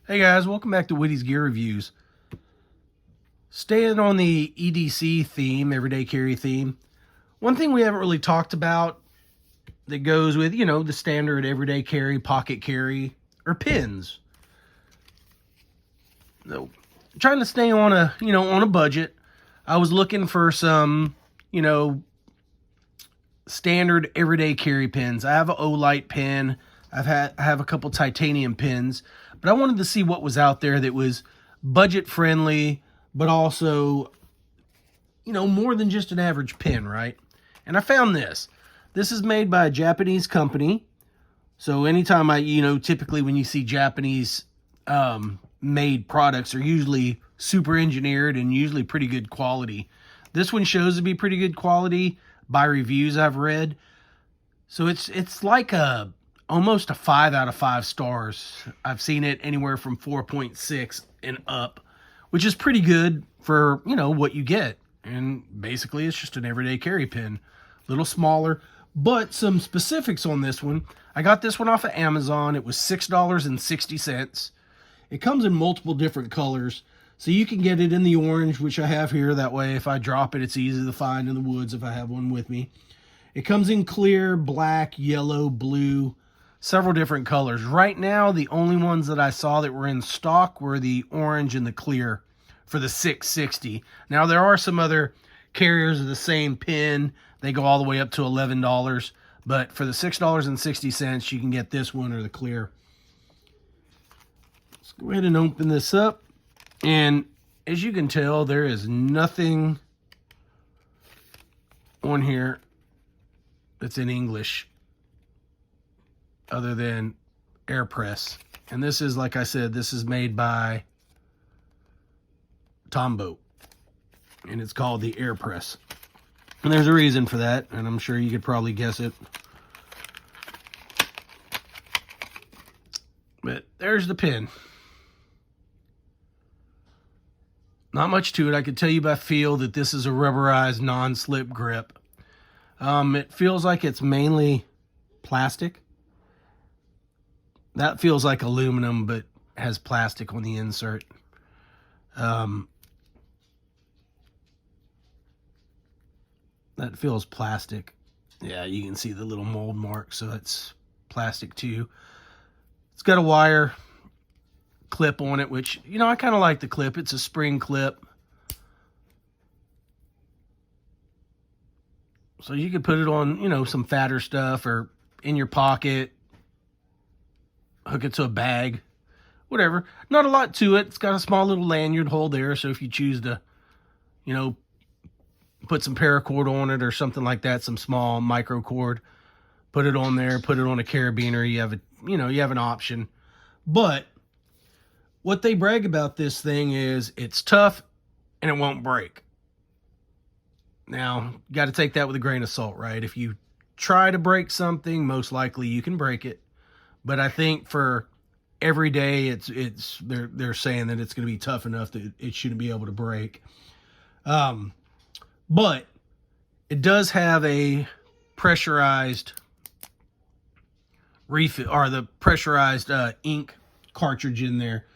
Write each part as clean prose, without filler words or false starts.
Hey guys, welcome back to Whitty's Gear Reviews. Staying on the EDC theme, everyday carry theme, one thing we haven't really talked about that goes with, the standard everyday carry, pocket carry, are pins. So, trying to stay on a budget. I was looking for some, standard everyday carry pins. I have an Olight pin. I have a couple titanium pins, but I wanted to see what was out there that was budget friendly, but also, more than just an average pin, right? And I found this. This is made by a Japanese company. So anytime typically when you see Japanese made products are usually super engineered and usually pretty good quality. This one shows to be pretty good quality by reviews I've read. So it's like almost a 5 out of 5 stars. I've seen it anywhere from 4.6 and up, which is pretty good for, what you get. And basically it's just an everyday carry pin. A little smaller, but some specifics on this one. I got this one off of Amazon. It was $6.60. It comes in multiple different colors. So you can get it in the orange, which I have here. That way, if I drop it, it's easy to find in the woods if I have one with me. It comes in clear, black, yellow, blue, several different colors. Right now, the only ones that I saw that were in stock were the orange and the clear for the $6.60. Now, there are some other carriers of the same pin. They go all the way up to $11. But for the $6.60, you can get this one or the clear. Let's go ahead and open this up. And as you can tell, there is nothing on here that's in English other than air press. And this is, like I said, this is made by Tombow. And it's called the air press. And there's a reason for that, and I'm sure you could probably guess it. But there's the pin. Not much to it. I could tell you by feel that this is a rubberized non-slip grip. It feels like it's mainly plastic. That feels like aluminum, but has plastic on the insert. That feels plastic. Yeah, you can see the little mold mark, so that's plastic too. It's got a wire clip on it, which, I kind of like the clip. It's a spring clip. So you could put it on, some fatter stuff or in your pocket, hook it to a bag, whatever. Not a lot to it. It's got a small little lanyard hole there. So if you choose to, put some paracord on it or something like that, some small micro cord, put it on there, put it on a carabiner, you have an option. But what they brag about this thing is it's tough and it won't break. Now, you got to take that with a grain of salt, right? If you try to break something, most likely you can break it. But I think for every day, they're saying that it's going to be tough enough that it shouldn't be able to break. But it does have a pressurized refill, or the pressurized ink cartridge in there.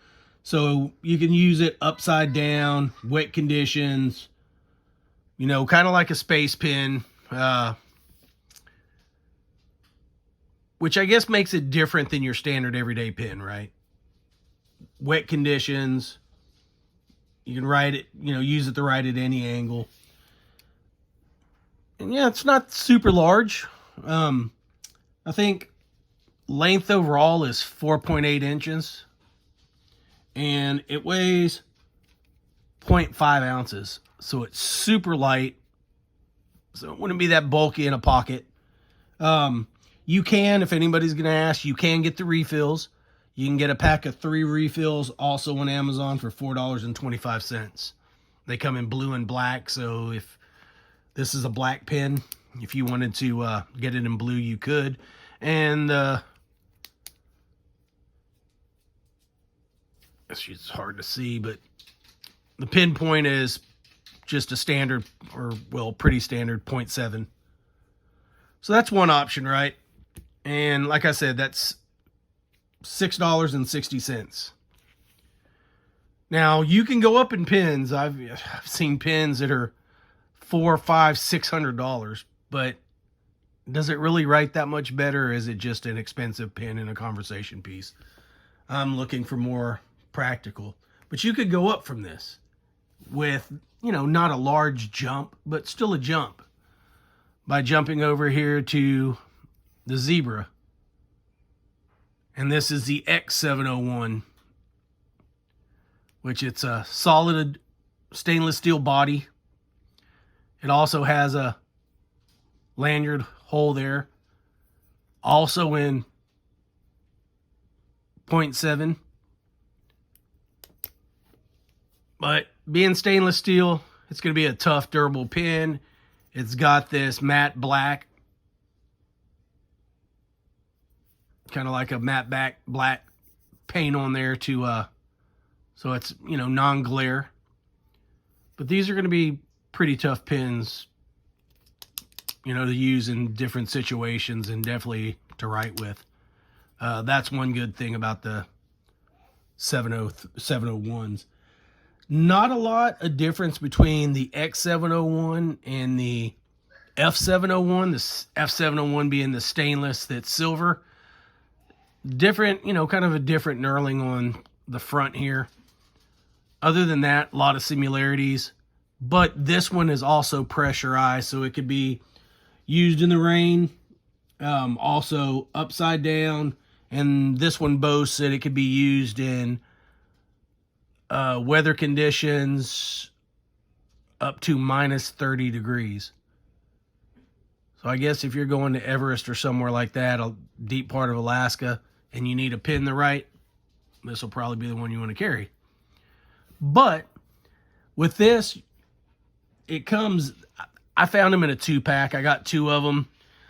So you can use it upside down, wet conditions, kind of like a space pen, which I guess makes it different than your standard everyday pen, right? Wet conditions, you can write it, use it to write at any angle. And yeah, it's not super large. I think length overall is 4.8 inches. And it weighs 0.5 ounces. So it's super light. So it wouldn't be that bulky in a pocket. You can, if anybody's going to ask, you can get the refills. You can get a pack of 3 refills also on Amazon for $4.25. They come in blue and black. So if this is a black pen, if you wanted to get it in blue, you could. And it's hard to see, but the pinpoint is just a standard, or pretty standard 0.7. So that's one option, right? And like I said, that's $6.60. Now you can go up in pins. I've seen pins that are $400, $500, $600, but does it really write that much better, or is it just an expensive pin in a conversation piece? I'm looking for more practical. But you could go up from this with, you know, not a large jump, but still a jump, by jumping over here to the Zebra. And this is the X701, which it's a solid stainless steel body. It also has a lanyard hole there, also in 0.7. But being stainless steel, it's going to be a tough, durable pin. It's got this matte black, kind of like a matte black paint on there to so it's, you know, non-glare. But these are going to be pretty tough pins, you know, to use in different situations and definitely to write with. That's one good thing about the 701s. Not a lot of difference between the X701 and the F701. The F701 being the stainless that's silver. Different, you know, kind of a different knurling on the front here. Other than that, a lot of similarities. But this one is also pressurized, so it could be used in the rain, also upside down. And this one boasts that it could be used in weather conditions up to minus 30 degrees. So I guess if you're going to Everest or somewhere like that, a deep part of Alaska, and you need a pin to write, this will probably be the one you want to carry. But with this, it comes, I found them in a 2-pack. I got 2 of them.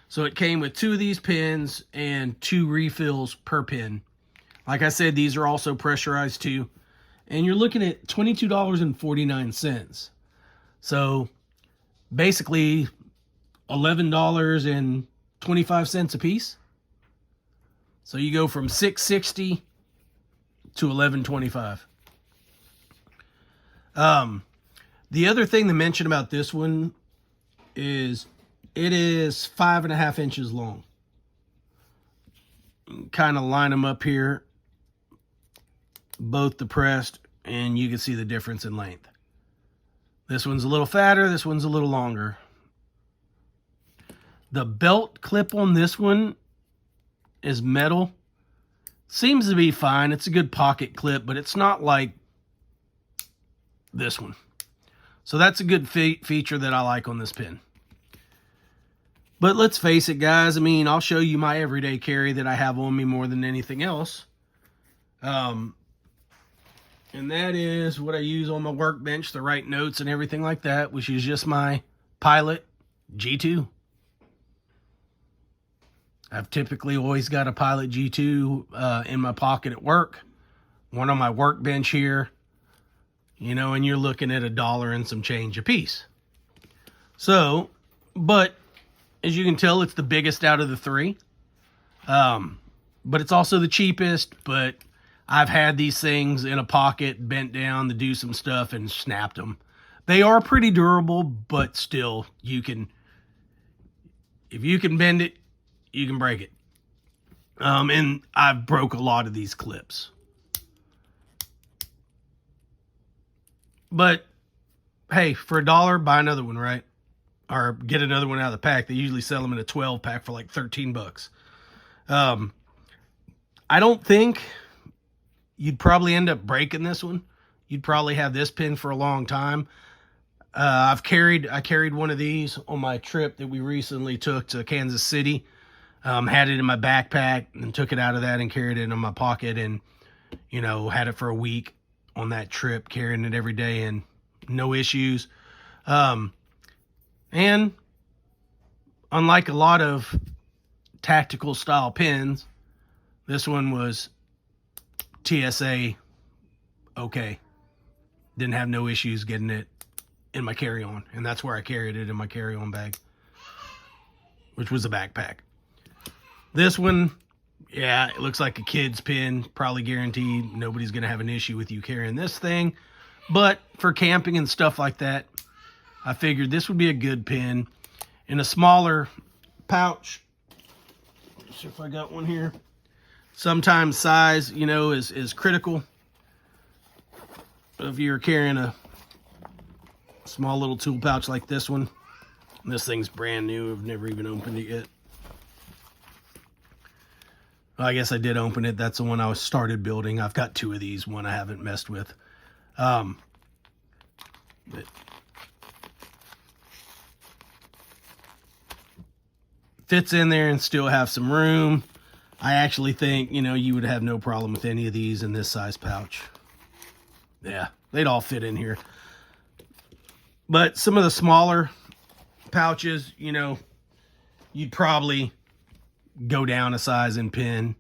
So it came with 2 of these pins and 2 refills per pin. Like I said, these are also pressurized too. And you're looking at $22.49. So basically $11.25 a piece. So you go from $6.60 to $11.25. The other thing to mention about this one is it is 5.5 inches long. Kind of line them up here, both depressed, and you can see the difference in length. This one's a little fatter, this one's a little longer. The belt clip on this one is metal. Seems to be fine. It's a good pocket clip, but it's not like this one. So that's a good feature that I like on this pin. But let's face it, guys. I mean, I'll show you my everyday carry that I have on me more than anything else. And that is what I use on my workbench to write notes and everything like that, which is just my Pilot G2. I've typically always got a Pilot G2 in my pocket at work. One on my workbench here. You know, and you're looking at $1 and some change a piece. So, but as you can tell, it's the biggest out of the 3. But it's also the cheapest. But I've had these things in a pocket, bent down to do some stuff, and snapped them. They are pretty durable, but still, you can, if you can bend it, you can break it. And I've broke a lot of these clips. But, hey, for $1, buy another one, right? Or get another one out of the pack. They usually sell them in a 12-pack for like 13 bucks. I don't think you'd probably end up breaking this one. You'd probably have this pin for a long time. I carried one of these on my trip that we recently took to Kansas City. Had it in my backpack and took it out of that and carried it in my pocket, and, you know, had it for a week on that trip, carrying it every day and no issues. And unlike a lot of tactical style pins, this one was TSA okay. Didn't have no issues getting it in my carry-on, and that's where I carried it, in my carry-on bag, which was a backpack. This one Yeah, it looks like a kid's pin. Probably guaranteed nobody's going to have an issue with you carrying this thing. But for camping and stuff like that, I figured this would be a good pin. In a smaller pouch, let's see if I got one here. Sometimes size, you know, is critical. If you're carrying a small little tool pouch like this one, this thing's brand new. I've never even opened it yet. Well, I guess I did open it. That's the one I started building. I've got two of these. One I haven't messed with. But fits in there and still have some room. I actually think, you know, you would have no problem with any of these in this size pouch. Yeah, they'd all fit in here. But some of the smaller pouches, you know, you'd probably go down a size in pin.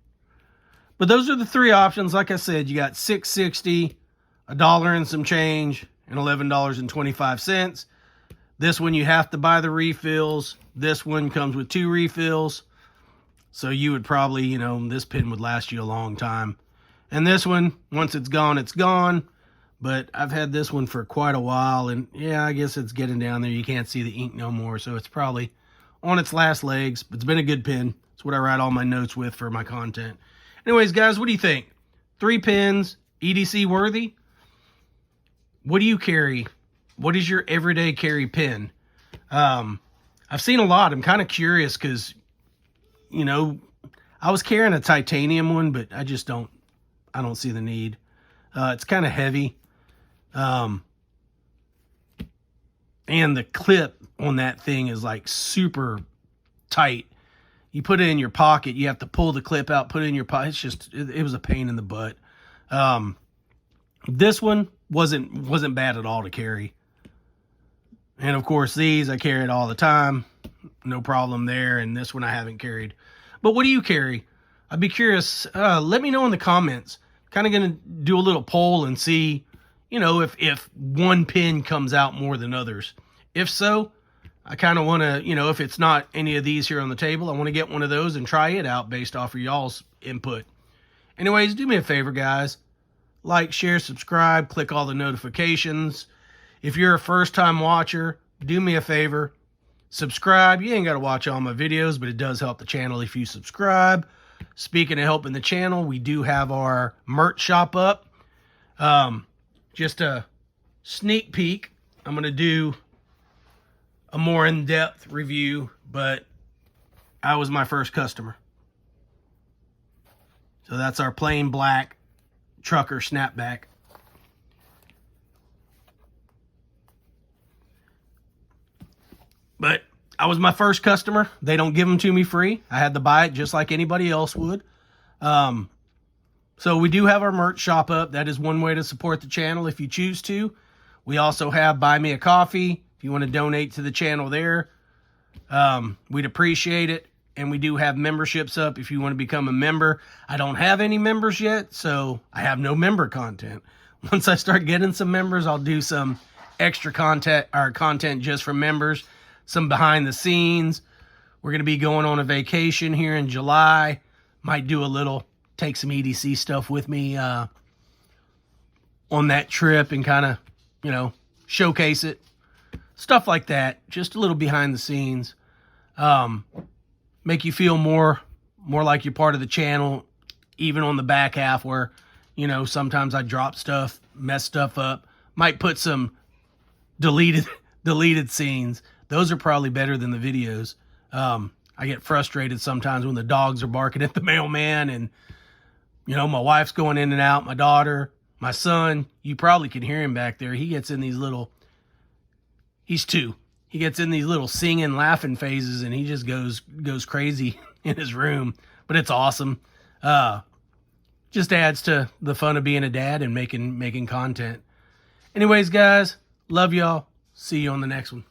But those are the three options. Like I said, you got $6.60, $1 and some change, and $11.25. This one you have to buy the refills. This one comes with 2 refills. So you would probably, you know, this pin would last you a long time. And this one, once it's gone, it's gone. But I've had this one for quite a while, and yeah, I guess it's getting down there. You can't see the ink no more, so it's probably on its last legs. But it's been a good pin. It's what I write all my notes with for my content. Anyways, guys, what do you think? 3 pins, EDC worthy? What do you carry? What is your everyday carry pin? I've seen a lot. I'm kind of curious because, you know, I was carrying a titanium one, but I don't see the need. It's kind of heavy. And the clip on that thing is like super tight. You put it in your pocket, you have to pull the clip out, put it in your pocket. It's just, it was a pain in the butt. This one wasn't bad at all to carry. And of course these I carry it all the time. No problem there. And this one I haven't carried. But what do you carry? I'd be curious. Let me know in the comments. Kind of going to do a little poll and see, you know, if one pin comes out more than others. If so, I kind of want to, you know, if it's not any of these here on the table, I want to get one of those and try it out based off of y'all's input. Anyways, do me a favor, guys. Like, share, subscribe, click all the notifications. If you're a first-time watcher, do me a favor. Subscribe. You ain't got to watch all my videos, but it does help the channel if you subscribe. Speaking of helping the channel, we do have our merch shop up. Just a sneak peek. I'm going to do a more in-depth review, but I was my first customer. So that's our plain black trucker snapback. But I was my first customer. They don't give them to me free. I had to buy it just like anybody else would. So we do have our merch shop up. That is one way to support the channel if you choose to. We also have Buy Me a Coffee if you want to donate to the channel there. We'd appreciate it. And we do have memberships up if you want to become a member. I don't have any members yet, so I have no member content. Once I start getting some members, I'll do some extra content just for members. Some behind the scenes. We're going to be going on a vacation here in July. Might do a little, take some EDC stuff with me on that trip and kind of, you know, showcase it. Stuff like that. Just a little behind the scenes. Make you feel more like you're part of the channel, even on the back half where, you know, sometimes I drop stuff, mess stuff up. Might put some deleted scenes. Those are probably better than the videos. I get frustrated sometimes when the dogs are barking at the mailman and, you know, my wife's going in and out, my daughter, my son. You probably can hear him back there. He gets in these little, he's 2. He gets in these little singing, laughing phases, and he just goes crazy in his room. But it's awesome. Just adds to the fun of being a dad and making content. Anyways, guys, love y'all. See you on the next one.